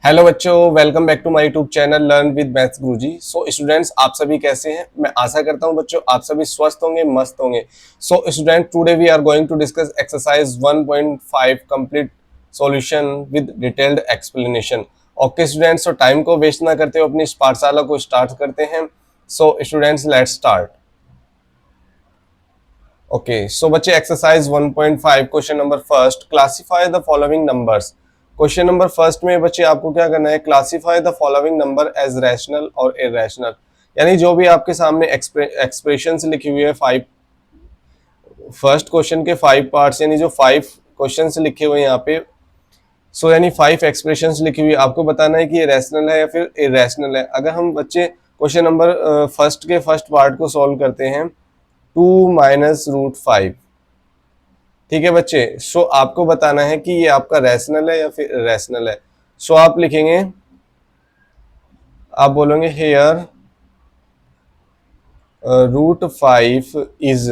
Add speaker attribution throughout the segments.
Speaker 1: Hello बच्चों, welcome back to my YouTube channel learn with maths Guruji. So students, आप सभी कैसे हैं? मैं आशा करता हूं बच्चों आप सभी स्वस्थ होंगे, मस्त होंगे। So student, today we are going to discuss exercise 1.5 complete solution with detailed explanation. Okay students, so time को वेस्ट ना करते हुए अपनी इस पाठशाला को स्टार्ट करते हैं। So students, let's start. Okay so बच्चे, exercise 1.5 question number first, classify the following numbers. Question number first में बच्चे आपको क्या करना है? Classify the following number as rational और इरेशनल। यानी जो भी आपके सामने एक्सप्रेशंस लिखी हुई है फाइव, फर्स्ट क्वेश्चन के 5 पार्ट्स, यानी जो 5 क्वेश्चंस लिखे हुए हैं यहाँ पे, सो यानी 5 एक्सप्रेशंस लिखी हुई है, आपको बताना है कि ये रैशनल है या फिर इरेशनल है। अगर हम बच्चे क्वेश्चन नंबर फर्स्ट के फर्स्ट पार्ट को सॉल्व करते हैं, 2 - √5, ठीक है बच्चे। सो आपको बताना है कि ये आपका रैशनल है या फिर इरेशनल है। सो आप लिखेंगे, आप बोलोगे here √5 is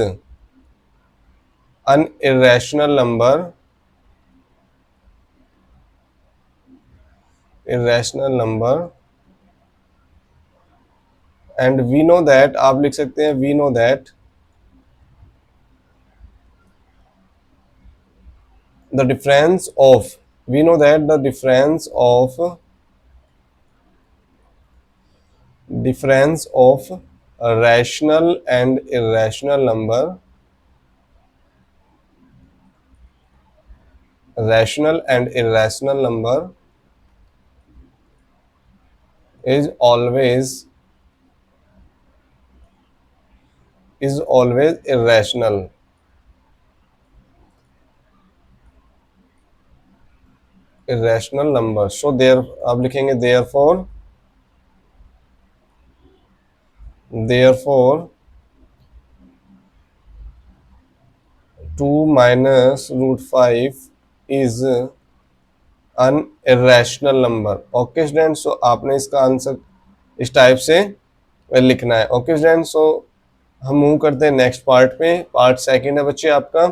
Speaker 1: an irrational number and we know that, आप लिख सकते हैं we know that the difference of we know that the difference of a rational and irrational number is always irrational number. So there आप लिखेंगे therefore 2 - √5 is an irrational number. Okay student, so आपने इसका answer इस type से लिखना है। Okay student, सो हम move करते हैं नेक्स्ट पार्ट पे। पार्ट सेकंड है बच्चे आपका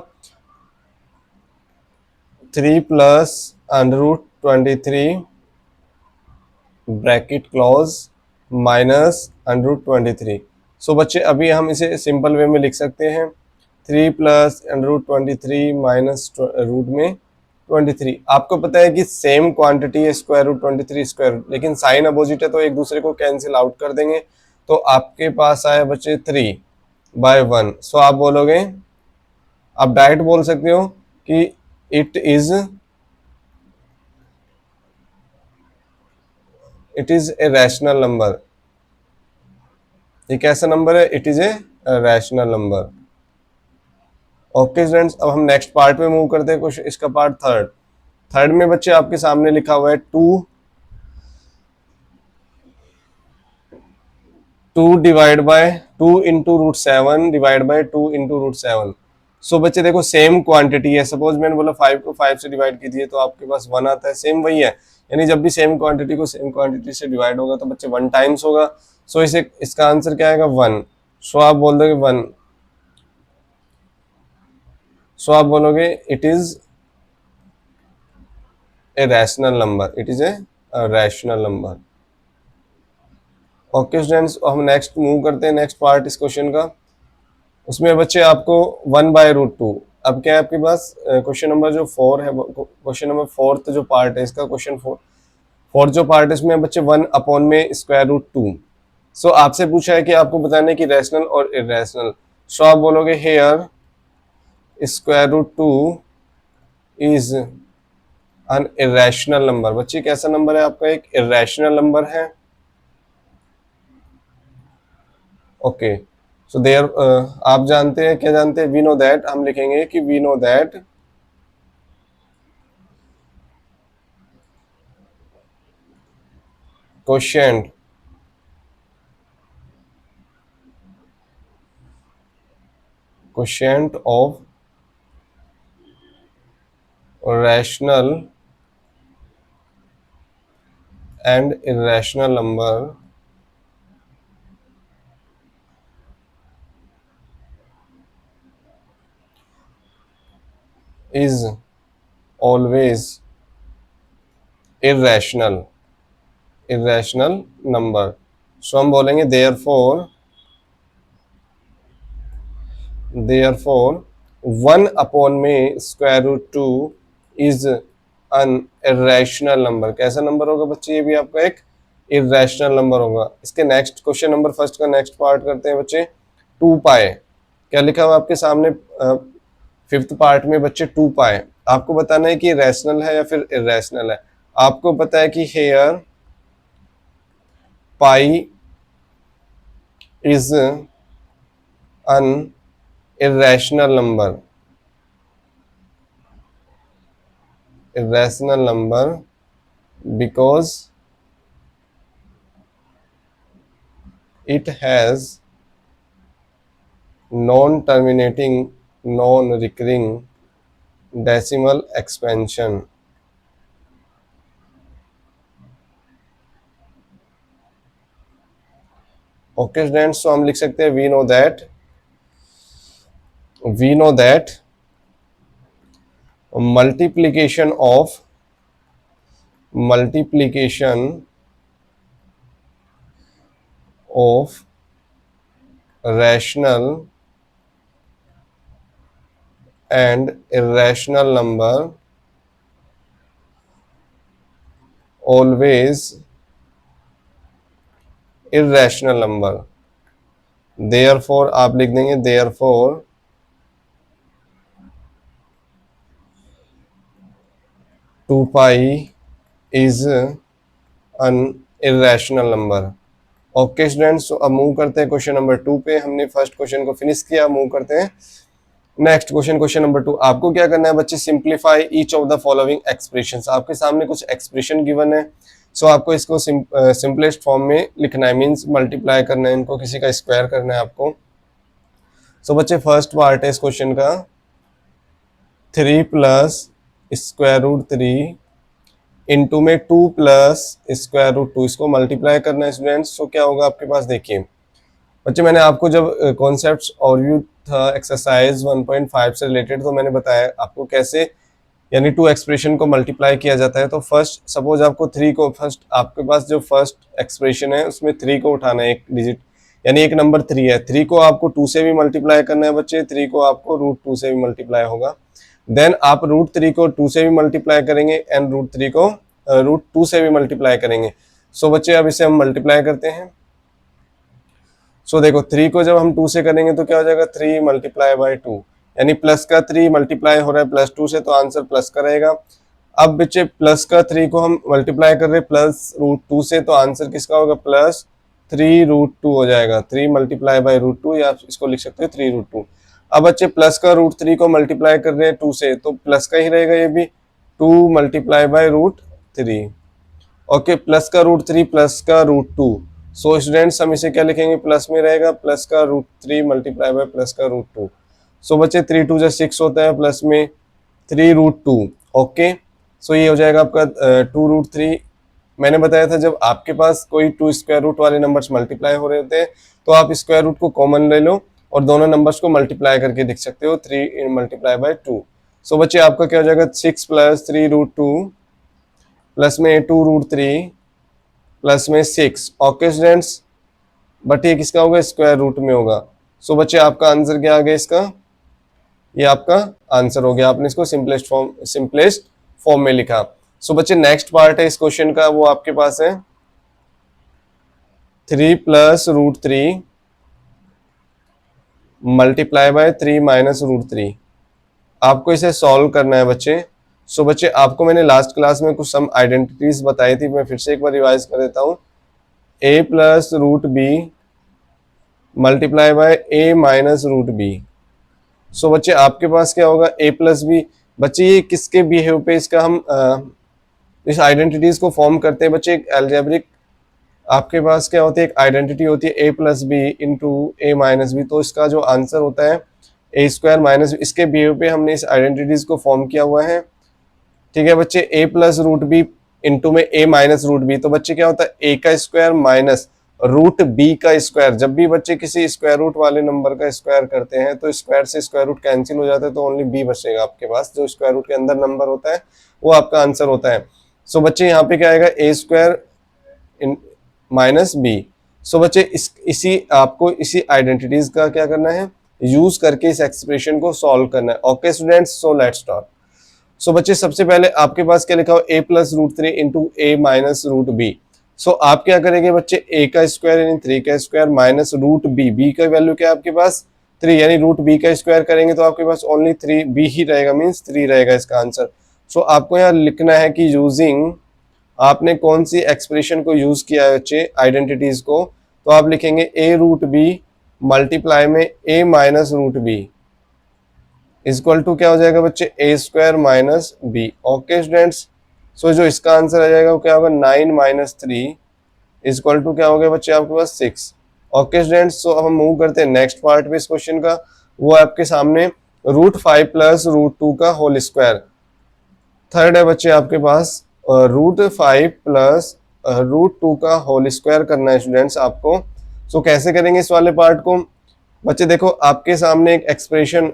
Speaker 1: 3 + √23 ब्रैकेट क्लोज -√23। सो बच्चे अभी हम इसे सिंपल वे में लिख सकते हैं। 3 + √23 माइनस रूट में 23। आपको पता है कि सेम क्वांटिटी है √23 स्क्वायर, लेकिन साइन अपोजिट है तो एक दूसरे को कैंसिल आउट कर देंगे। तो आपके पास आया बच्चे 3/1। सो आप बोलोगे, आप डायरेक्ट बोल सकते हो कि it is a rational number. ये कैसा नंबर है? It is a rational number. Okay students, अब हम नेक्स्ट पार्ट में मूव करते हैं। कुछ इसका पार्ट थर्ड में बच्चे आपके सामने लिखा हुआ है 2 × √7 सो बच्चे देखो, सेम क्वांटिटी है। सपोज मैंने बोला 5 को 5 से डिवाइड कीजिए तो आपके पास 1 आता है, सेम वही है। यानी जब भी सेम क्वांटिटी को सेम क्वांटिटी से डिवाइड होगा तो बच्चे 1 टाइम्स होगा। सो इसे इसका आंसर क्या आएगा? 1। सो आप बोल दोगे 1। सो आप बोलोगे it is a rational number, it is a rational number. Okay students, हम नेक्स्ट मूव करते हैं नेक्स्ट पार्ट इस क्वेश्चन का। उसमें बच्चे आपको 1/√2। अब क्या है आपके पास? क्वेश्चन नंबर जो 4 है, क्वेश्चन नंबर फोर्थ जो पार्ट है इसका, क्वेश्चन फोर्थ जो पार्ट है इसमें बच्चे 1/√2। सो आपसे पूछा है कि आपको बताना है कि रैशनल और इरेशनल। सो आप बोलोगे here √2 is an irrational number. बच्चे कैसा नंबर है आपका? एक इरेशनल नंबर है। ओके, सो देयर आप जानते हैं, क्या जानते हैं? वी नो दैट, हम लिखेंगे कि we know that quotient of rational and irrational number is always irrational। Irrational number. So हम बोलेंगे देयरफॉर 1 में square root 2 is an irrational number. कैसा नंबर होगा बच्चे? ये भी आपका एक इरेशनल नंबर होगा। इसके नेक्स्ट क्वेश्चन नंबर फर्स्ट का नेक्स्ट पार्ट करते हैं बच्चे। 2 पाए क्या लिखा हुआ आपके सामने? फिफ्थ पार्ट में बच्चे 2 पाए आपको बताना है कि रैशनल है या फिर इरेशनल है। आपको पता है कि here pi is an irrational number because it has non-terminating non-recurring decimal expansion। Okay students, तो हम लिख सकते हैं we know that multiplication of rational and irrational number always irrational number। therefore आप लिख देंगे therefore 2 पाई is an irrational number. Okay students, तो अब मूव करते हैं क्वेश्चन नंबर 2 पे। हमने फर्स्ट क्वेश्चन को फिनिश किया, मूव करते हैं नेक्स्ट क्वेश्चन नंबर 2। आपको क्या करना है बच्चे? Simplify each of the following expressions. आपके सामने कुछ एक्सप्रेशन गिवन है, सो आपको इसको सिंपलेस्ट फॉर्म में लिखना है, मींस मल्टीप्लाई करना है इनको, किसी का स्क्वायर करना है आपको। सो बच्चे फर्स्ट पार्ट है इस क्वेश्चन का 3 प्लस स्क्वायर रूट 3 इंटू में 2 प्लस स्क्वायर रूट 2, इसको मल्टीप्लाई करना है स्टूडेंट्स। तो क्या होगा आपके पास? देखिए बच्चे, मैंने आपको जब कॉन्सेप्ट्स ओवरव्यू था एक्सरसाइज 1.5 से रिलेटेड, तो मैंने बताया आपको कैसे यानी 2 एक्सप्रेशन को मल्टीप्लाई किया जाता है। तो फर्स्ट सपोज आपको 3 को, फर्स्ट आपके पास जो फर्स्ट एक्सप्रेशन है उसमें 3 को उठाना है, एक डिजिट यानी एक नंबर 3 है। 3 को आपको 2 से भी मल्टीप्लाई करना है बच्चे, 3 को आपको रूट 2 से भी मल्टीप्लाई होगा। देन आप रूट 3 को 2 से भी मल्टीप्लाई करेंगे एंड रूट 3 को रूट 2 से भी मल्टीप्लाई करेंगे। सो बच्चे अब इसे हम मल्टीप्लाई करते हैं। सो देखो 3 को जब हम 2 से करेंगे तो क्या हो जाएगा? 3 मल्टीप्लाई बाई 2, यानी प्लस का 3 मल्टीप्लाई हो रहा है प्लस 2 से, तो आंसर प्लस का रहेगा। अब बच्चे प्लस का 3 को हम मल्टीप्लाई कर रहे हैं प्लस रूट 2 से, तो आंसर किसका होगा? प्लस 3 रूट 2 हो जाएगा। 3 मल्टीप्लाई बाई रूट 2, या इसको लिख सकते हो 3 रूट 2। अब बच्चे प्लस का रूट 3 को मल्टीप्लाई कर रहे हैं 2 से, तो प्लस का ही रहेगा ये भी, 2 मल्टीप्लाई बाई रूट 3। ओके, प्लस का रूट 3 प्लस का रूट 2। सो स्टूडेंट्स हम इसे क्या लिखेंगे? प्लस में रहेगा प्लस का रूट 3 मल्टीप्लाई बाय प्लस का रूट 2। सो बच्चे 3 2 6 होता है, प्लस में 3 रूट 2। ओके, सो ये हो जाएगा आपका 2 रूट 3। मैंने बताया था जब आपके पास कोई 2 स्क्वायर रूट वाले नंबर्स मल्टीप्लाई हो रहे होते हैं तो आप स्क्वायर रूट को कॉमन ले लो और दोनों नंबर्स को मल्टीप्लाई करके लिख सकते हो, 3 मल्टीप्लाई बाय 2। सो बच्चे आपका क्या हो जाएगा? 6 प्लस 3 रूट 2 प्लस में 2 रूट 3 प्लस में 6। ओके स्टूडेंट्स, बट ये किसका होगा? स्क्वायर रूट में होगा। सो बच्चे आपका आंसर क्या आ गया इसका? ये आपका आंसर हो गया। आपने इसको सिंपलेस्ट फॉर्म में लिखा। सो बच्चे नेक्स्ट पार्ट है इस क्वेश्चन का, वो आपके पास है 3 plus root 3 multiply by 3 minus root 3। आपको इसे सॉल्व करना है बच्चे। सो बच्चे आपको मैंने लास्ट क्लास में कुछ सम आइडेंटिटीज बताई थी, मैं फिर से एक बार रिवाइज कर देता हूँ। a plus root B multiply by a minus root B. So बच्चे आपके पास क्या होगा? a plus B. बच्चे ये किसके बिहेव पे इसका हम इस आइडेंटिटीज को फॉर्म करते हैं बच्चे? एक एल्जेब्रिक आपके पास क्या होती है? एक आइडेंटिटी होती है a plus B into A minus B. तो इसका जो आंसर होता है ए स्क्वायर माइनस, इसके बिहेव पे हमने इस आइडेंटिटीज को फॉर्म किया हुआ है। ठीक है बच्चे, a plus root B into में a माइनस रूट बी। तो बच्चे क्या होता है? a का स्क्वायर माइनस रूट b का स्क्वायर। जब भी बच्चे किसी स्क्वायर रूट वाले नंबर का स्क्वायर करते हैं तो स्क्वायर से स्क्वायर रूट कैंसिल हो जाता है, तो ओनली b बचेगा आपके पास। जो स्क्वायर रूट के अंदर नंबर होता है वो आपका आंसर होता है। सो बच्चे यहाँ पे क्या आएगा? a स्क्वायर इन माइनस बी। सो बच्चे इसी आपको इसी आइडेंटिटीज का क्या करना है, यूज करके इस एक्सप्रेशन को सॉल्व करना है। Okay students, so let's start. So बच्चे सबसे पहले आपके पास क्या लिखा हो, a plus root three into A minus root B. So आप क्या करेंगे बच्चे, a का स्क्वायर यानी 3 का square minus root B, B का वैल्यू क्या है आपके पास 3, यानी रूट बी का स्क्वायर करेंगे तो आपके पास ओनली 3 बी ही रहेगा, मीन्स 3 रहेगा इसका आंसर। सो आपको यहाँ लिखना है कि यूजिंग, आपने कौन सी एक्सप्रेशन को यूज किया है बच्चे आइडेंटिटीज को, तो आप लिखेंगे a रूट बी मल्टीप्लाई में a minus root B equal to क्या हो जाएगा बच्चे, A square minus B. Okay students, so जो इसका आंसर आ जाएगा वो क्या होगा, 9 माइनस 3 इक्वल टू क्या हो गया बच्चे आपके पास 6। ओके स्टूडेंट्स, सो अब हम मूव करते हैं नेक्स्ट पार्ट पे इस क्वेश्चन का। वो आपके सामने रूट 5 प्लस रूट 2 का होल स्क्वायर। थर्ड है बच्चे आपके पास रूट 5 प्लस रूट 2 का होल स्क्वायर करना है स्टूडेंट्स आपको। सो कैसे करेंगे इस वाले पार्ट को बच्चे, देखो आपके सामने एक एक्सप्रेशन,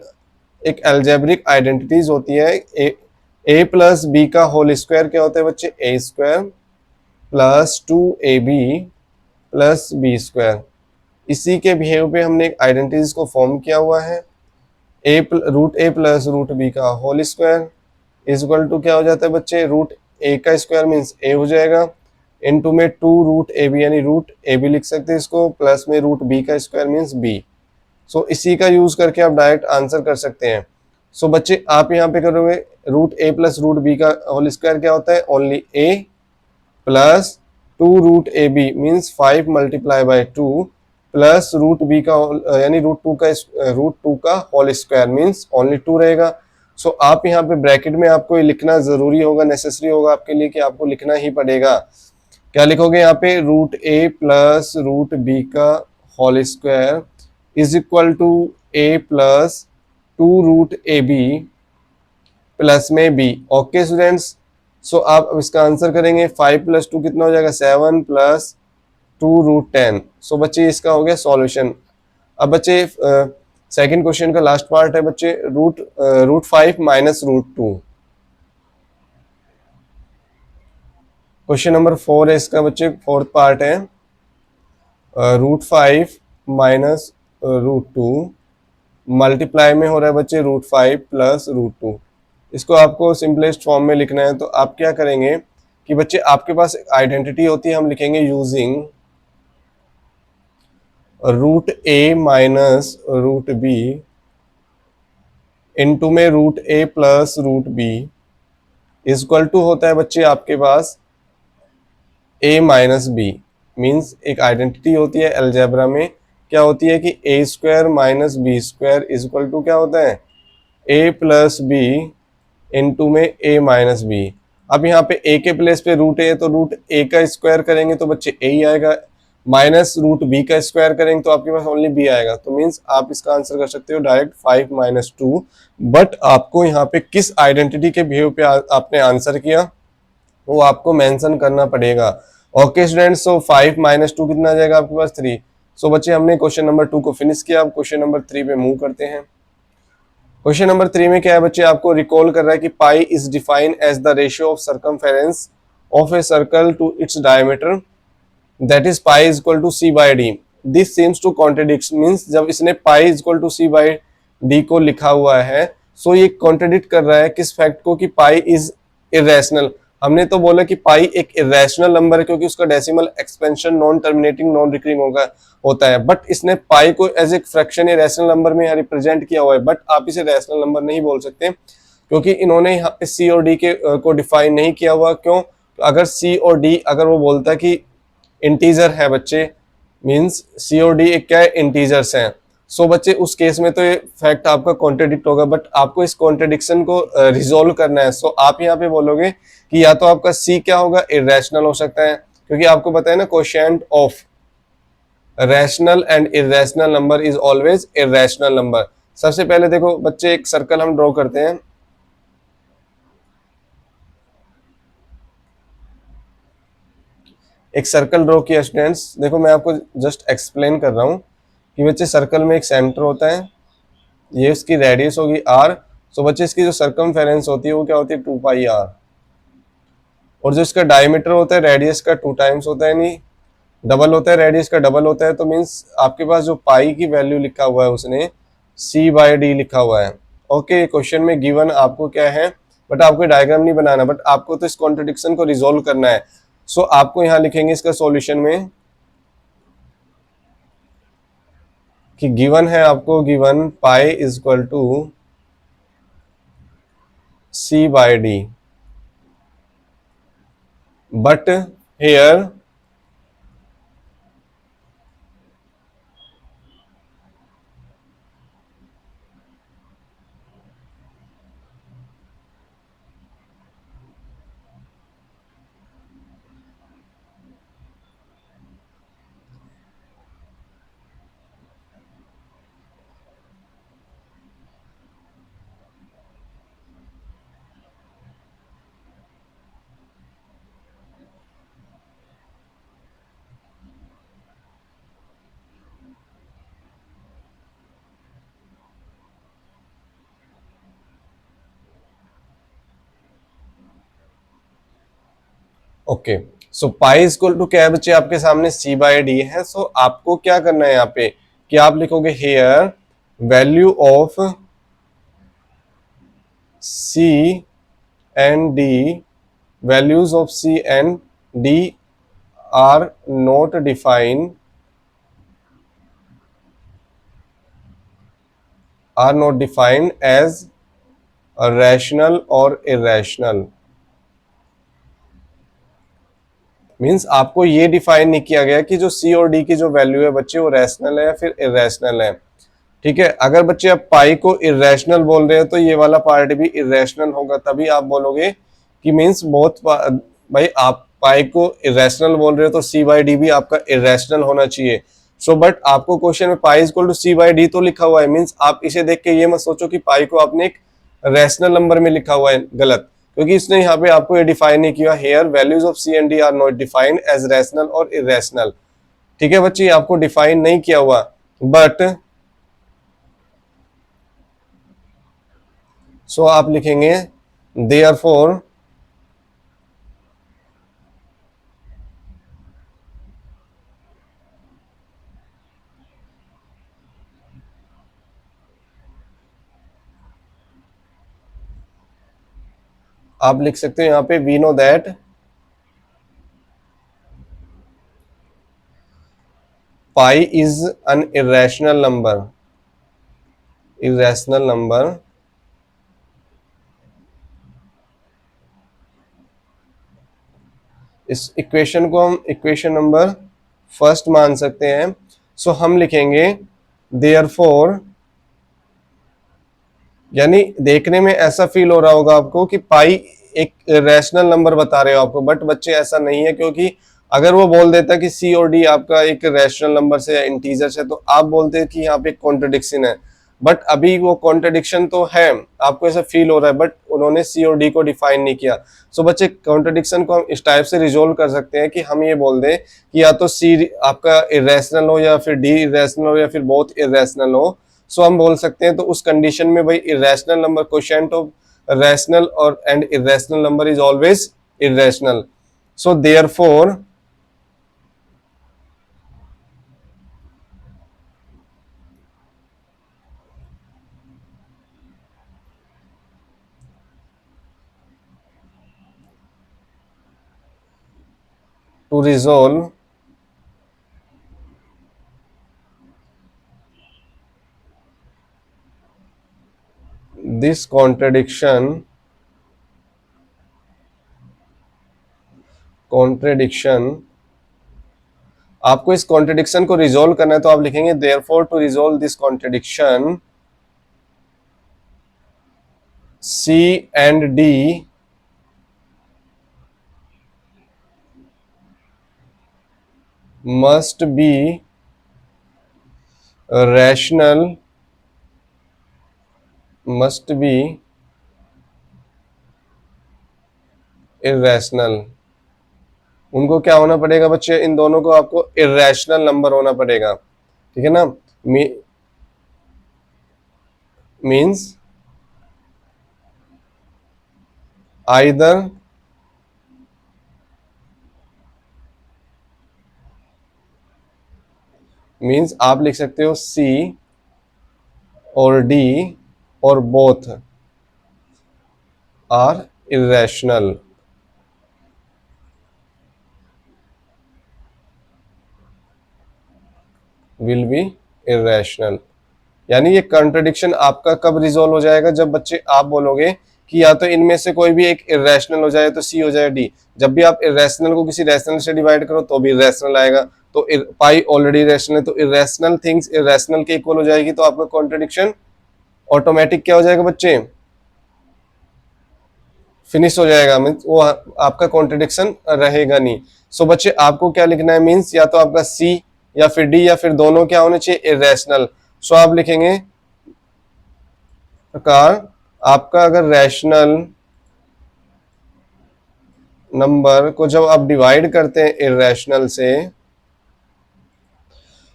Speaker 1: एक अलजेब्रिक आइडेंटिटीज होती है। ए प्लस बी का होल स्क्वायर क्या होता है बच्चे, A square plus 2ab plus B square. इसी के बिहेव पे हमने एक आइडेंटिटीज को फॉर्म किया हुआ है। Root A plus root B का होल स्क्वायर इक्वल टू क्या हो जाता है बच्चे, रूट ए का स्क्वायर मीन्स ए हो जाएगा, इनटू में 2 रूट ए बी, यानी रूट ए बी लिख सकते हैं इसको, प्लस में रूट बी का स्क्वायर मीन्स बी। सो इसी का यूज करके आप डायरेक्ट आंसर कर सकते हैं। सो बच्चे आप यहाँ पे करोगे root A plus root B का होल स्क्वायर क्या होता है, only A plus 2 root A B means 5 multiply by 2 plus root B का यानी रूट टू का होल स्क्वायर मीन्स ओनली 2 रहेगा। सो आप यहाँ पे ब्रैकेट में आपको ये लिखना जरूरी होगा, नेसेसरी होगा आपके लिए कि आपको लिखना ही पड़ेगा। क्या लिखोगे यहाँ पे, root A plus root B का whole square is equal to A plus 2 root A B plus में बी। ओके स्टूडेंट्स, सो आप इसका आंसर करेंगे 5 प्लस 2 कितना हो जाएगा, 7 प्लस 2 रूट 10। सो बच्चे इसका हो गया सॉल्यूशन। अब बच्चे सेकंड क्वेश्चन का लास्ट पार्ट है बच्चे, root 5 minus root 2। Question number 4 है इसका बच्चे, फोर्थ पार्ट है। रूट 5 माइनस रूट 2 मल्टीप्लाई में हो रहा है बच्चे रूट 5 प्लस रूट 2। इसको आपको सिंपलेस्ट फॉर्म में लिखना है, तो आप क्या करेंगे कि बच्चे आपके पास आइडेंटिटी होती है, हम लिखेंगे using root A minus root B into में root A plus root B equal to होता है बच्चे आपके पास a माइनस बी। मीन्स एक आइडेंटिटी होती है अलजेब्रा में, क्या होती है कि A square minus B square equal to क्या होता है, a प्लस बी इंटू में a माइनस बी। अब यहाँ पे a के प्लेस पे रूट है तो रूट a का स्क्वायर करेंगे तो बच्चे a ही आएगा, माइनस रूट b का स्क्वायर करेंगे तो आपके पास ओनली b आएगा। तो मीन्स आप इसका आंसर कर सकते हो डायरेक्ट 5 माइनस 2। बट आपको यहाँ पे किस आइडेंटिटी के बिहेव पे आपने आंसर किया वो आपको मेंशन करना पड़ेगा। ओके स्टूडेंट्स, सो 5 माइनस 2 कितना आ जाएगा आपके पास 3। सो बच्चे हमने क्वेश्चन नंबर 2 को फिनिश किया, अब क्वेश्चन नंबर 3 पे मूव करते हैं। क्वेश्चन नंबर 3 में क्या है बच्चे, आपको रिकॉल कर रहा है कि pi is defined as the ratio of circumference of a circle to its diameter, that is pi is equal to C by D. This seems to contradict, means जब इसने pi is equal to C by D को लिखा हुआ है, सो ये contradict कर रहा है किस फैक्ट को, कि पाई इज इरेशनल। हमने तो बोला कि पाई एक इरेशनल नंबर है क्योंकि उसका decimal expansion non terminating non recurring होता है, बट इसने पाई को एज एक फ्रैक्शन या रैशनल नंबर में रिप्रेजेंट किया हुआ है। बट आप इसे रैशनल नंबर नहीं बोल सकते क्योंकि इन्होंने यहाँ पे सी और डी के को डिफाइन नहीं किया हुआ। क्यों, अगर सी और डी अगर वो बोलता है कि इंटीजर है बच्चे, मीन्स सी और डी एक क्या है, इंटीजर्स हैं। सो बच्चे उस केस में तो ये फैक्ट आपका कॉन्ट्रडिक्ट होगा, बट आपको इस कॉन्ट्रडिक्शन को रिजोल्व करना है। सो आप यहाँ पे बोलोगे कि या तो आपका सी क्या होगा, इरेशनल हो सकता है, क्योंकि आपको पता है ना quotient of rational and irrational number is always irrational number. सबसे पहले देखो बच्चे एक सर्कल हम ड्रॉ करते हैं। एक सर्कल ड्रॉ किया स्टूडेंट्स, देखो मैं आपको जस्ट एक्सप्लेन कर रहा हूँ कि बच्चे सर्कल में एक सेंटर होता है, ये उसकी रेडियस होगी r। सो बच्चे इसकी जो सर्कमफेरेंस होती है वो क्या होती है 2 पाई r। और जो इसका डायमीटर होता है रेडियस का 2 टाइम्स होता है, यानी डबल होता है, रेडियस का डबल होता है, तो मीन्स आपके पास जो पाई की वैल्यू लिखा हुआ है उसने c/d लिखा हुआ है। ओके, क्वेश्चन में गिवन आपको क्या है, बट आपको डायग्राम नहीं बनाना, बट आपको तो इस कॉन्ट्रडिक्शन को रिजोल्व करना है। सो आपको यहाँ लिखेंगे इसका सॉल्यूशन में कि गिवन है, आपको given pi is equal to c/d, but here okay. So pi is equal to क्या है बच्चे, आपके सामने c/d है। सो आपको क्या करना है यहाँ पे कि आप लिखोगे here value of c and d, values of c and d are not defined, as rational or irrational। Means आपको ये डिफाइन नहीं किया गया कि जो सी और डी की जो वैल्यू है बच्चे वो रैशनल है या फिर इरेशनल है। ठीक है, अगर बच्चे आप पाई को इरेशनल बोल रहे हो तो ये वाला पार्ट भी इरेशनल होगा, तभी आप बोलोगे कि मीन्स बहुत भाई आप पाई को इरेशनल बोल रहे हो तो c/d भी आपका इरेशनल होना चाहिए। सो बट आपको क्वेश्चन में पाई इज इक्वल टू c/d तो लिखा हुआ है, मीन्स आप इसे देख के ये मत सोचो कि पाई को आपने एक रैशनल नंबर में लिखा हुआ है, गलत, क्योंकि इसने यहाँ पे आपको ये डिफाइन नहीं किया here values of C and D are not defined as rational और इरेशनल। ठीक है बच्चे, आपको डिफाइन नहीं किया हुआ, बट सो आप लिखेंगे देयरफॉर आप लिख सकते हो यहाँ पे we know that pi is an irrational number, irrational number इस इक्वेशन को हम इक्वेशन नंबर फर्स्ट मान सकते हैं। सो हम लिखेंगे देयरफॉर, यानी देखने में ऐसा फील हो रहा होगा आपको कि पाई एक रैशनल नंबर बता रहे हो आपको, बट बच्चे ऐसा नहीं है, क्योंकि अगर वो बोल देता कि सी और डी आपका एक रैशनल नंबर से या इंटीजर से तो आप बोलते कि यहाँ पे कॉन्ट्रडिक्शन है, बट अभी वो कॉन्ट्रडिक्शन तो है, आपको ऐसा फील हो रहा है, बट उन्होंने सी और डी को डिफाइन नहीं किया। सो बच्चे कॉन्ट्रडिक्शन को हम इस टाइप से रिजोल्व कर सकते हैं कि हम ये बोल दें कि या तो सी आपका इरेशनल हो या फिर डी इरेशनल हो या फिर बोथ इरेशनल हो। सो हम बोल सकते हैं तो उस कंडीशन में भाई irrational number quotient of rational और and irrational number is always irrational. So therefore to resolve this contradiction, आपको इस कॉन्ट्रडिक्शन को रिजोल्व करना है तो आप लिखेंगे therefore to resolve this contradiction C and D must be rational, must be irrational। उनको क्या होना पड़ेगा बच्चे, इन दोनों को आपको इरेशनल नंबर होना पड़ेगा। ठीक है ना, मीन्स आइदर मीन्स आप लिख सकते हो सी और डी और both are irrational. Will be irrational. यानी ये कॉन्ट्रडिक्शन आपका कब रिजोल्व हो जाएगा, जब बच्चे आप बोलोगे कि या तो इनमें से कोई भी एक इरेशनल हो जाए, तो सी हो जाए डी। जब भी आप इरेशनल को किसी रैशनल से डिवाइड करो तो भी इरेशनल आएगा। तो पाई ऑलरेडी रैशनल है, तो इरेशनल थिंग्स इरेशनल के इक्वल हो जाएगी, तो आपका कॉन्ट्रडिक्शन ऑटोमेटिक क्या हो जाएगा बच्चे, फिनिश हो जाएगा। मीन्स वो आपका कॉन्ट्रडिक्शन रहेगा नहीं। सो बच्चे आपको क्या लिखना है, मीन्स या तो आपका सी या फिर डी या फिर दोनों क्या होने चाहिए, इरेशनल। सो आप लिखेंगे प्रकार, आपका अगर रैशनल नंबर को जब आप डिवाइड करते हैं इरेशनल से,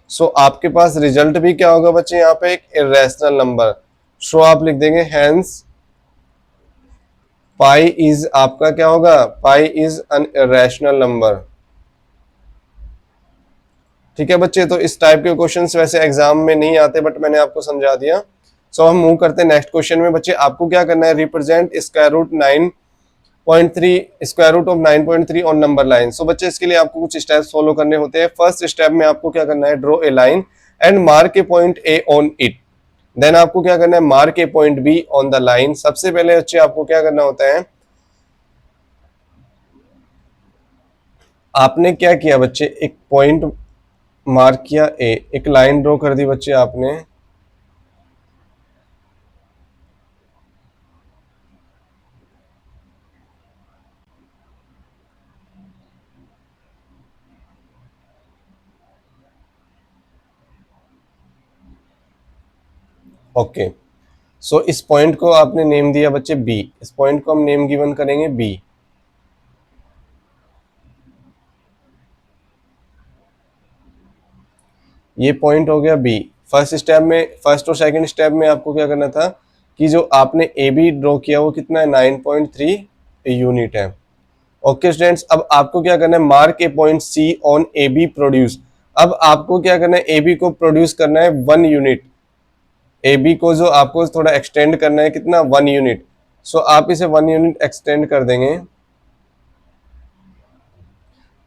Speaker 1: सो आपके पास रिजल्ट भी क्या होगा बच्चे, यहाँ पे एक इरेशनल नंबर। सो आप लिख देंगे हेंस पाई इज, आपका क्या होगा, पाई इज एन इरेशनल नंबर। ठीक है बच्चे, तो इस टाइप के क्वेश्चंस वैसे एग्जाम में नहीं आते, बट मैंने आपको समझा दिया। सो हम मूव करते हैं नेक्स्ट क्वेश्चन में। बच्चे आपको क्या करना है, represent square root 9.3, square root of 9.3 on number line. So बच्चे इसके लिए आपको कुछ स्टेप्स फॉलो करने होते हैं। फर्स्ट स्टेप में आपको क्या करना है, draw a line and mark a point A on it. Then आपको क्या करना है, mark a point B on the line. सबसे पहले बच्चे आपको क्या करना होता है, आपने क्या किया बच्चे, एक पॉइंट मार्क किया ए, एक लाइन ड्रॉ कर दी बच्चे आपने। ओके, सो इस पॉइंट को आपने नेम दिया बच्चे बी। इस पॉइंट को हम नेम गिवन करेंगे बी। ये पॉइंट हो गया बी। फर्स्ट स्टेप में, फर्स्ट और सेकंड स्टेप में आपको क्या करना था कि जो आपने ए बी ड्रॉ किया वो कितना है, 9.3 यूनिट है। ओके स्टूडेंट्स, अब आपको क्या करना है, mark a point C on A B produce. अब आपको क्या करना है, ए बी को प्रोड्यूस करना है 1 यूनिट। ए बी को जो आपको थोड़ा एक्सटेंड करना है, कितना, 1 यूनिट। सो आप इसे 1 यूनिट एक्सटेंड कर देंगे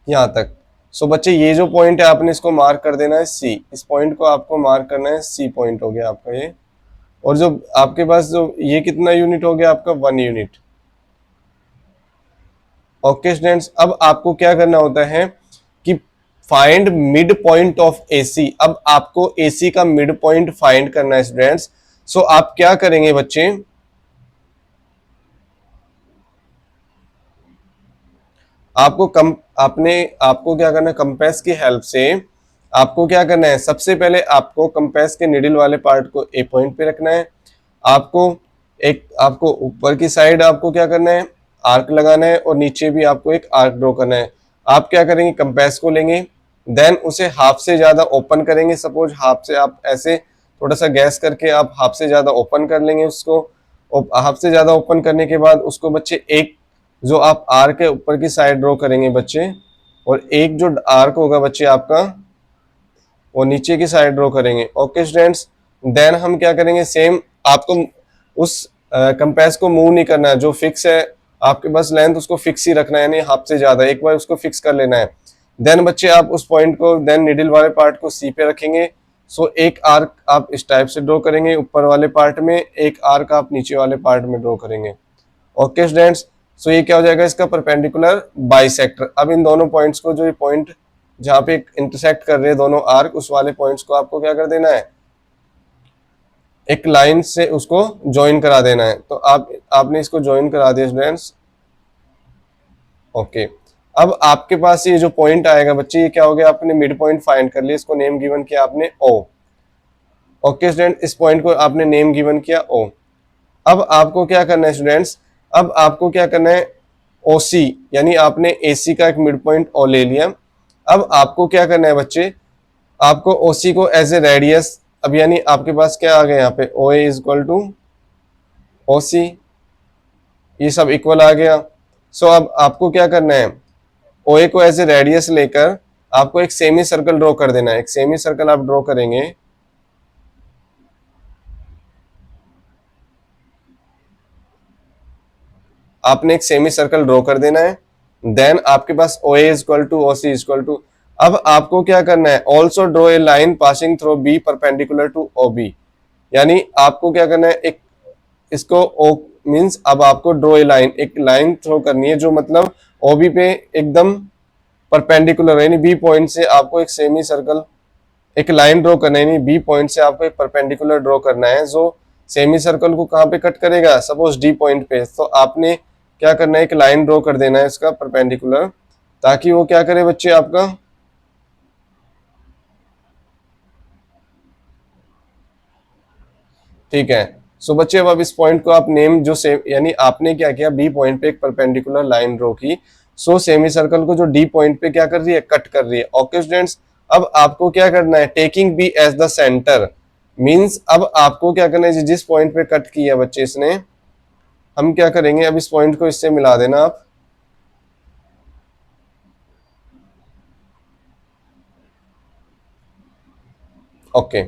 Speaker 1: यहाँ तक। सो बच्चे ये जो पॉइंट है आपने इसको मार्क कर देना है सी। इस पॉइंट को आपको मार्क करना है सी पॉइंट हो गया आपका ये। और जो आपके पास जो ये कितना यूनिट हो गया आपका, 1 यूनिट। ओके स्टूडेंट्स, अब आपको क्या करना होता है कि find mid point of AC. अब आपको एसी का मिड पॉइंट फाइंड करना है स्टूडेंट्स। सो आप क्या करेंगे बच्चे, आपको क्या करना है, कंपास की हेल्प से आपको क्या करना है, सबसे पहले आपको कंपास के निडल वाले पार्ट को ए पॉइंट पे रखना है। आपको ऊपर की साइड आपको क्या करना है, आर्क लगाना है, और नीचे भी आपको एक आर्क ड्रॉ करना है। आप क्या करेंगे, कंपास को लेंगे, देन उसे हाफ से ज्यादा ओपन करेंगे। सपोज हाफ से आप ऐसे थोड़ा सा गैस करके आप हाफ से ज्यादा ओपन कर लेंगे उसको। हाफ से ज्यादा ओपन करने के बाद उसको बच्चे एक जो आप आर्क के ऊपर की साइड ड्रॉ करेंगे बच्चे, और एक जो आर्क होगा बच्चे आपका वो नीचे की साइड ड्रॉ करेंगे। ओके स्टूडेंट्स, देन हम क्या करेंगे, सेम आपको उस कंपास को मूव नहीं करना है, जो फिक्स है आपके पास लेंथ उसको फिक्स ही रखना है, यानी हाफ से ज्यादा एक बार उसको फिक्स कर लेना है। देन बच्चे आप उस पॉइंट को, देन निडल वाले पार्ट को सी पे रखेंगे। सो एक आर्क आप इस टाइप से ड्रॉ करेंगे ऊपर वाले पार्ट में, एक आर्क आप नीचे वाले पार्ट में ड्रॉ करेंगे। ओके स्टूडेंट्स, सो ये क्या हो जाएगा, इसका परपेंडिकुलर बाइसेक्टर। अब इन दोनों पॉइंट्स को, जो ये पॉइंट जहां पे इंटरसेक्ट कर रहे हैं दोनों आर्क, उस वाले पॉइंट्स को आपको क्या कर देना है, एक लाइन से उसको ज्वाइन करा देना है। तो आपने इसको ज्वाइन करा दिया स्टूडेंट्स। ओके, अब आपके पास ये जो पॉइंट आएगा बच्चे, ये क्या हो गया, आपने मिड पॉइंट फाइंड कर लिया, इसको नेम गिवन किया आपने ओ। ओके स्टूडेंट, इस पॉइंट को आपने नेम गिवन किया ओ। अब आपको क्या करना है स्टूडेंट्स, अब आपको क्या करना है, ओसी, यानी आपने एसी का एक मिड पॉइंट ओ ले लिया। अब आपको क्या करना है बच्चे, आपको ओसी को एज ए रेडियस, अब यानी आपके पास क्या आ गया यहाँ पे, ओ ए इज इक्वल टू ओसी, ये सब इक्वल आ गया। सो अब आपको क्या करना है, ओ ए को एज ए रेडियस लेकर आपको एक सेमी सर्कल ड्रॉ कर देना है। एक सेमी सर्कल आप ड्रॉ करेंगे, आपने एक सेमी सर्कल ड्रॉ कर देना है। देन आपके पास O A equal to O C equal to, अब आपको क्या करना है, also draw a line passing through B perpendicular to O B. यानी आपको क्या करना है, एक इसको ओ मीन्स अब आपको ड्रॉ ए लाइन, एक लाइन थ्रो करनी है जो मतलब ओबी पे एकदम परपेंडिकुलर है, यानी बी पॉइंट से आपको एक सेमी सर्कल, एक लाइन ड्रॉ करना है, यानी बी पॉइंट से आपको एक परपेंडिकुलर ड्रॉ करना है जो सेमी सर्कल को कहाँ पे कट करेगा, सपोज डी पॉइंट पे। तो आपने क्या करना है, एक लाइन ड्रॉ कर देना है इसका परपेंडिकुलर, ताकि वो क्या करे बच्चे आपका, ठीक है। सो बच्चे अब इस पॉइंट को आप नेम जो सेम, यानी आपने क्या किया, बी पॉइंट पे एक परपेंडिकुलर लाइन ड्रॉ की, सो सेमी सर्कल को जो डी पॉइंट पे क्या कर रही है, कट कर रही है। ओके स्टूडेंट्स, अब आपको क्या करना है, taking B as the centre, means अब आपको क्या करना है, जिस पॉइंट पे कट किया बच्चे इसने, हम क्या करेंगे, अब इस पॉइंट को इससे मिला देना आप। ओके,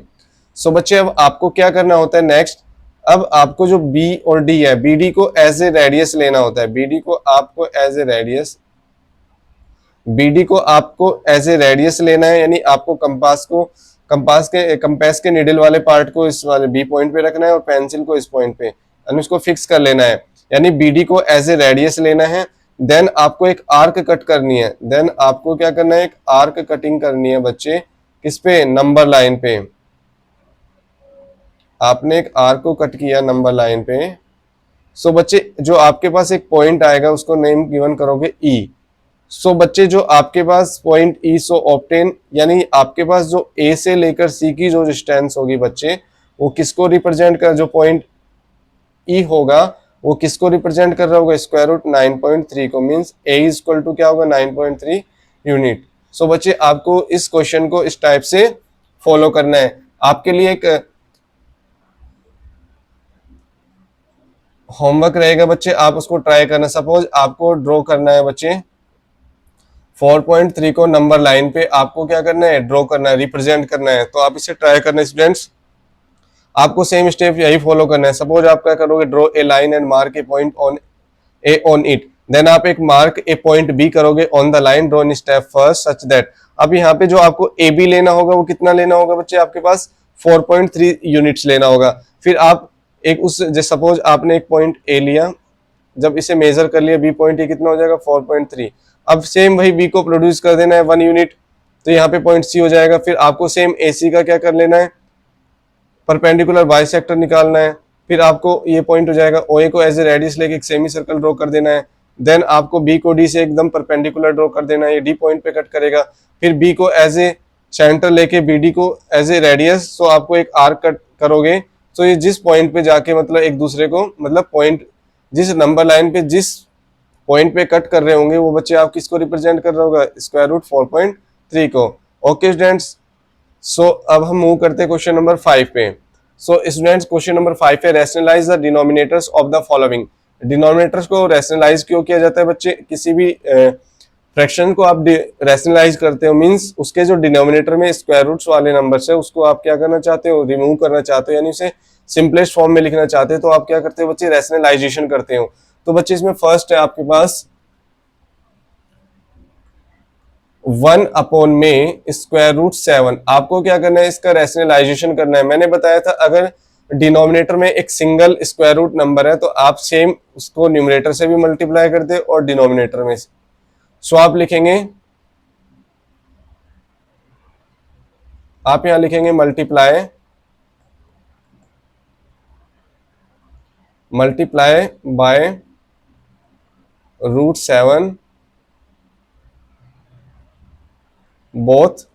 Speaker 1: सो बच्चे अब आपको क्या करना होता है नेक्स्ट, अब आपको जो B और D है, BD को एज ए रेडियस लेना होता है। BD को आपको एज ए रेडियस, BD को आपको एज ए रेडियस लेना है, यानी आपको कंपास को, कंपास के निडल वाले पार्ट को इस वाले B पॉइंट पे रखना है और पेंसिल को इस पॉइंट पे, यानी उसको फिक्स कर लेना है। यानी BD को एज ए रेडियस लेना है। देन आपको एक आर्क कट करनी है। देन आपको क्या करना है, एक आर्क कटिंग करनी है बच्चे, किस पे, नंबर लाइन पे। आपने एक आर्क को कट किया नंबर लाइन पे। सो बच्चे जो आपके पास एक पॉइंट आएगा उसको नेम गिवन करोगे ई। सो बच्चे जो आपके पास पॉइंट ई, सो ऑब्टेन, यानी आपके पास जो ए से लेकर सी की जो डिस्टेंस होगी बच्चे, वो किसको रिप्रेजेंट कर, जो पॉइंट ई होगा वो किसको रिप्रेजेंट कर रहा होगा, स्क्वायर रूट 9.3 को, means A is equal to क्या होगा, 9.3 यूनिट। सो बच्चे आपको इस क्वेश्चन को इस टाइप से फॉलो करना है। आपके लिए एक होमवर्क रहेगा बच्चे, आप उसको ट्राई करना। सपोज आपको ड्रॉ करना है बच्चे 4.3 को नंबर लाइन पे, आपको क्या करना है, ड्रॉ करना है, रिप्रेजेंट करना है। तो आप इसे ट्राई करना स्टूडेंट्स, आपको सेम स्टेप यही फॉलो करना है। सपोज आप क्या करोगे, draw a line and mark a point on A on it. Then आप एक मार्क ए पॉइंट बी करोगे on the line draw in step first such that. अब यहाँ पे जो आपको ए बी लेना होगा वो कितना लेना होगा बच्चे, आपके पास 4.3 यूनिट्स लेना होगा। फिर आप एक उस, सपोज आपने एक पॉइंट ए लिया, जब इसे मेजर कर लिया बी पॉइंट, ये कितना हो जाएगा 4.3। अब सेम वही बी को प्रोड्यूस कर देना है 1 यूनिट, तो यहाँ पे पॉइंट सी हो जाएगा। फिर आपको सेम ए सी का क्या कर लेना है, परपेंडिकुलर बाइसेक्टर निकालना है। फिर आपको ये पॉइंट हो जाएगा, ओ ए को एज ए रेडियस लेके एक सेमी सर्कल ड्रॉ कर देना है। देन आपको बी को डी से एकदम परपेंडिकुलर ड्रॉ कर देना है, ये डी पॉइंट पे कट करेगा। फिर बी को एज ए सेंटर लेके बी डी को एज ए रेडियस, सो आपको एक आर्क कट करोगे। तो ये जिस पॉइंट पे जाके मतलब एक दूसरे को, मतलब पॉइंट जिस नंबर लाइन पे जिस पॉइंट पे कट कर रहे होंगे वो बच्चे आप किसको रिप्रेजेंट कर रहा होगा, स्क्वायर रूट 4.3 को। ओके स्टूडेंट्स, सो अब हम मूव करते हैं क्वेश्चन नंबर 5 पे। सो स्टूडेंट्स क्वेश्चन नंबर 5 है, rationalise the denominators of the following. Denominators को रैशनलाइज क्यों किया जाता है बच्चे, किसी भी फ्रैक्शन को आप रैशनलाइज करते हो, मींस उसके जो डिनोमिनेटर में स्क्वायर रूट्स वाले नंबर्स है उसको आप क्या करना चाहते हो, रिमूव करना चाहते हो, यानी उसे सिंपलेस्ट फॉर्म में लिखना चाहते हो। तो आप क्या करते हो बच्चे, रैशनलाइजेशन करते हो। तो बच्चे इसमें फर्स्ट है आपके पास 1 अपॉन में स्क्वायर रूट 7। आपको क्या करना है, इसका रैशनलाइजेशन करना है। मैंने बताया था अगर डिनोमिनेटर में एक सिंगल स्क्वायर रूट नंबर है तो आप सेम उसको न्यूमरेटर से भी मल्टीप्लाई करते हो और डिनोमिनेटर में से। सो आप लिखेंगे, आप यहां लिखेंगे multiply, multiply by root 7 both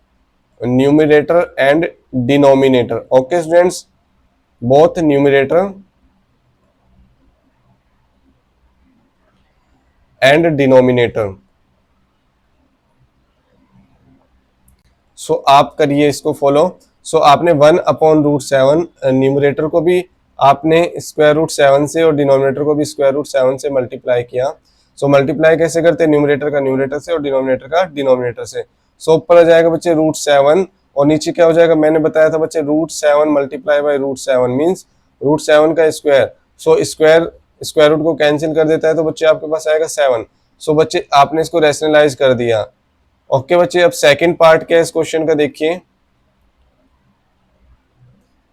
Speaker 1: numerator and denominator. Okay students, both numerator and denominator. So आप करिए इसको फॉलो। सो आपने 1 अपॉन रूट 7 न्यूमरेटर को भी आपने स्क्वायर रूट 7 से और डिनोमिनेटर को भी स्क्वायर रूट 7 से मल्टीप्लाई किया। सो मल्टीप्लाई कैसे करते हैं, न्यूमरेटर का न्यूमरेटर से और डिनोमिनेटर का डिनोमिनेटर से। सो ऊपर आ जाएगा बच्चे √7 और नीचे क्या हो जाएगा, मैंने बताया था बच्चे √7 मल्टीप्लाई बाई √7 मीन्स √7 का स्क्वायर। सो स्क्वायर रूट को कैंसिल कर देता है तो बच्चे आपके पास आएगा 7। सो बच्चे आपने इसको रैशनलाइज कर दिया। ओके बच्चे, अब सेकंड पार्ट क्या है इस क्वेश्चन का देखिए।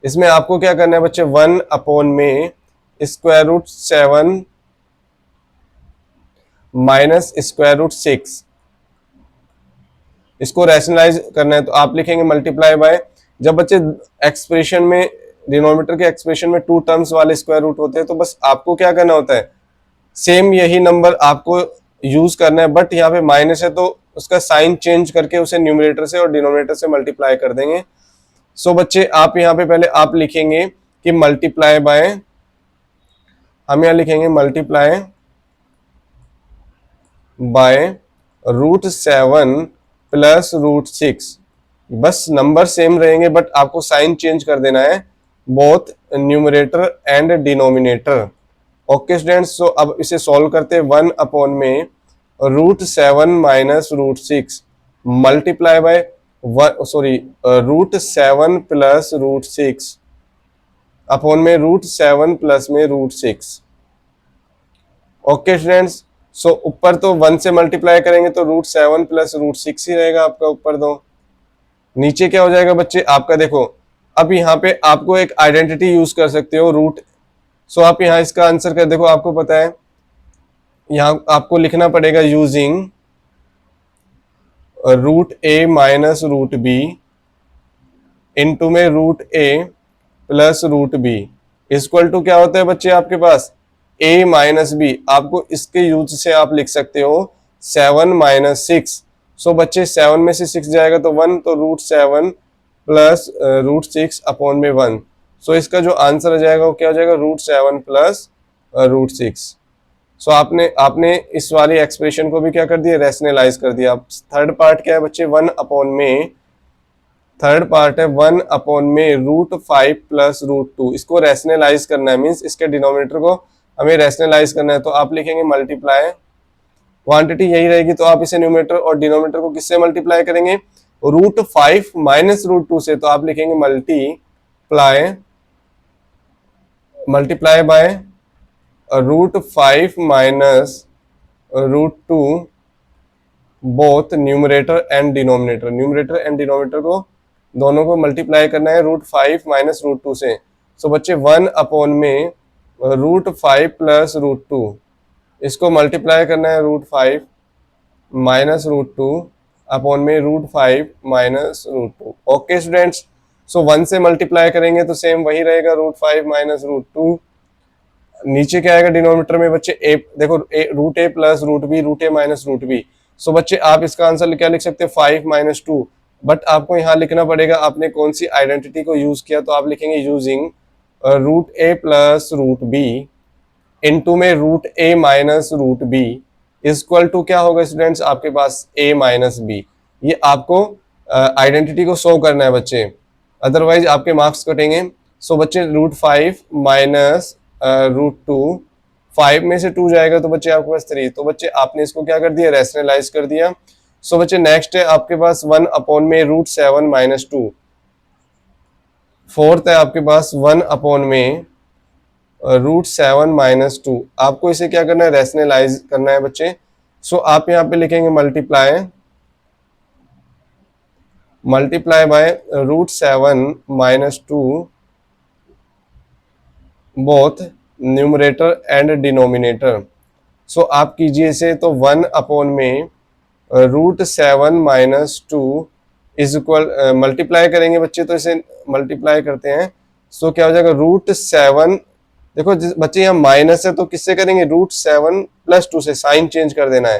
Speaker 1: इसमें आपको क्या करना है बच्चे, 1 में √7 माइनस √6 इसको रैशनलाइज करना है। तो आप लिखेंगे मल्टीप्लाई बाय, जब बच्चे एक्सप्रेशन में डिनोमिनेटर के एक्सप्रेशन में 2 टर्म्स वाले स्क्वायर रूट होते हैं तो बस आपको क्या करना होता है, सेम यही नंबर आपको यूज करना है, बट यहाँ पे माइनस है तो उसका साइन चेंज करके उसे न्यूमरेटर से और डिनोमिनेटर से मल्टीप्लाई कर देंगे। सो बच्चे आप यहाँ पे पहले आप लिखेंगे कि मल्टीप्लाई बाय, हम यहाँ लिखेंगे मल्टीप्लाई बाय √7 प्लस √6। बस नंबर सेम रहेंगे बट आपको साइन चेंज कर देना है, both numerator and denominator. Okay students, so अब इसे सॉल्व करते हैं। 1 में √7 minus √6 multiply by √7 plus √6 upon में √7 प्लस में √6। ओके स्टूडेंट्स, सो ऊपर तो 1 से मल्टीप्लाई करेंगे तो √7 प्लस √6 ही रहेगा आपका ऊपर। दो नीचे क्या हो जाएगा बच्चे आपका, देखो अब यहाँ पे आपको एक आइडेंटिटी यूज कर सकते हो रूट। सो आप यहाँ इसका आंसर कर, देखो आपको पता है यहाँ आपको लिखना पड़ेगा using √a minus √b into में √a plus √b equal to क्या होता है बच्चे आपके पास a माइनस बी। आपको इसके यूज से आप लिख सकते हो 7 माइनस 6। सो बच्चे 7 में से 6 जाएगा तो 1, तो √7 प्लस √6 अपॉन में 1। सो इसका जो आंसर आ जाएगा वो क्या हो जाएगा, √7 प्लस √6। सो आपने इस वाली एक्सप्रेशन को भी क्या कर दिया, रैशनलाइज कर दिया। थर्ड पार्ट क्या है बच्चे, 1 में थर्ड पार्ट है 1 में √5 प्लस √2। इसको रैशनलाइज करना है, मीन्स इसके डिनोमिनेटर को हमें रैशनलाइज करना है। तो आप लिखेंगे मल्टीप्लाई, क्वांटिटी यही रहेगी तो आप इसे न्यूमरेटर और डिनोमिनेटर को किससे मल्टीप्लाई करेंगे, √5 माइनस √2 से। तो आप लिखेंगे multiply bye √5 minus √2 both numerator and denominator. Numerator and denominator को दोनों को मल्टीप्लाई करना है √5 माइनस √2 से। सो बच्चे 1 में √5 प्लस √2 इसको मल्टीप्लाई करना है √5 माइनस √2 अपॉन में √5 माइनस √2। ओके स्टूडेंट्स, सो 1 से मल्टीप्लाई करेंगे तो सेम वही रहेगा √5 माइनस √2। नीचे क्या आएगा डिनोमिनेटर में बच्चे a, देखो √a plus √b, √a minus √b। सो बच्चे आप इसका आंसर क्या लिख सकते हैं, 5 माइनस 2। बट आपको यहाँ लिखना पड़ेगा आपने कौन सी आइडेंटिटी को यूज किया। तो आप लिखेंगे using √a plus √b into में √a minus √b equal to क्या होगा स्टूडेंट्स आपके पास a माइनस b। ये आपको आइडेंटिटी को शो करना है बच्चे, अदरवाइज आपके मार्क्स कटेंगे। सो बच्चे √5 माइनस √2, 5 में से 2 जाएगा तो बच्चे आपके पास 3। तो बच्चे आपने इसको क्या कर दिया, रैशनलाइज कर दिया। सो बच्चे नेक्स्ट है आपके पास 1 में √7 माइनस 2। फोर्थ है आपके पास 1 में √7 माइनस 2। आपको इसे क्या करना है, रैशनलाइज करना है बच्चे। सो आप यहाँ पे लिखेंगे multiply by √7 minus 2 both numerator and denominator. So आप कीजिए इसे, तो 1 में √7 माइनस 2 इज इक्वल, मल्टीप्लाई करेंगे बच्चे तो इसे मल्टीप्लाई करते हैं। सो क्या हो जाएगा √7, देखो बच्चे यहाँ माइनस है तो किससे करेंगे, √7 प्लस 2 से, साइन चेंज कर देना है।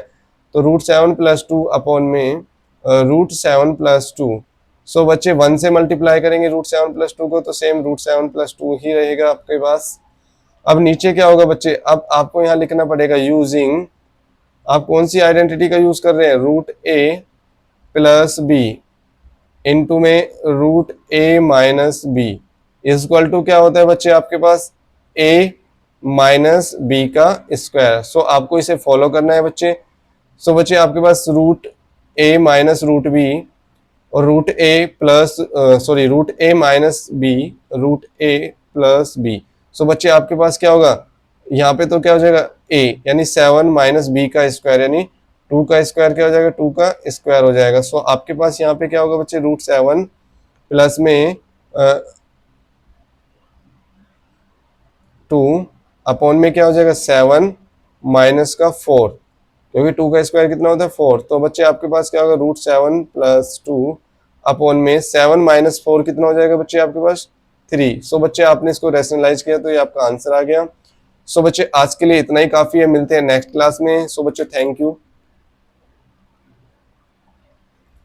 Speaker 1: तो √7 प्लस 2 अपॉन में √7 प्लस 2। सो बच्चे 1 से मल्टीप्लाई करेंगे √7 प्लस 2 को तो सेम √7 प्लस 2 ही रहेगा आपके पास। अब नीचे क्या होगा बच्चे, अब आपको यहाँ लिखना पड़ेगा यूजिंग, आप कौन सी आइडेंटिटी का यूज कर रहे हैं, √a प्लस b इनटू में √a minus b equal to क्या होता है बच्चे आपके पास a माइनस b का स्क्वायर। सो आपको इसे फॉलो करना है बच्चे। सो बच्चे आपके पास ए माइनस रूट बी और root A plus sorry root A minus B root A plus B. So बच्चे आपके पास क्या होगा, यहाँ पे तो क्या हो जाएगा ए यानी 7 माइनस बी का स्क्वायर यानी 2 का स्क्वायर क्या हो जाएगा, 2 का स्क्वायर हो जाएगा। सो आपके पास यहाँ पे क्या होगा बच्चे, रूट 7 प्लस में 2 अपॉन में क्या हो जाएगा 7 माइनस का 4, क्योंकि 2 का स्क्वायर कितना होता है 4। तो बच्चे आपके पास क्या होगा, रूट 7 प्लस 2 अपॉन में 7 माइनस 4 कितना हो जाएगा बच्चे आपके पास 3। सो बच्चे आपने इसको रेशनलाइज किया तो ये आपका आंसर आ गया। सो बच्चे आज के लिए इतना ही काफी है, मिलते हैं नेक्स्ट क्लास में। सो बच्चों थैंक यू।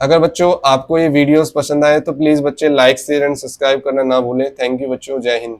Speaker 1: अगर बच्चों आपको ये वीडियोस पसंद आए तो प्लीज बच्चे लाइक शेयर एंड सब्सक्राइब करना ना भूलें। थैंक यू बच्चों, जय हिंद।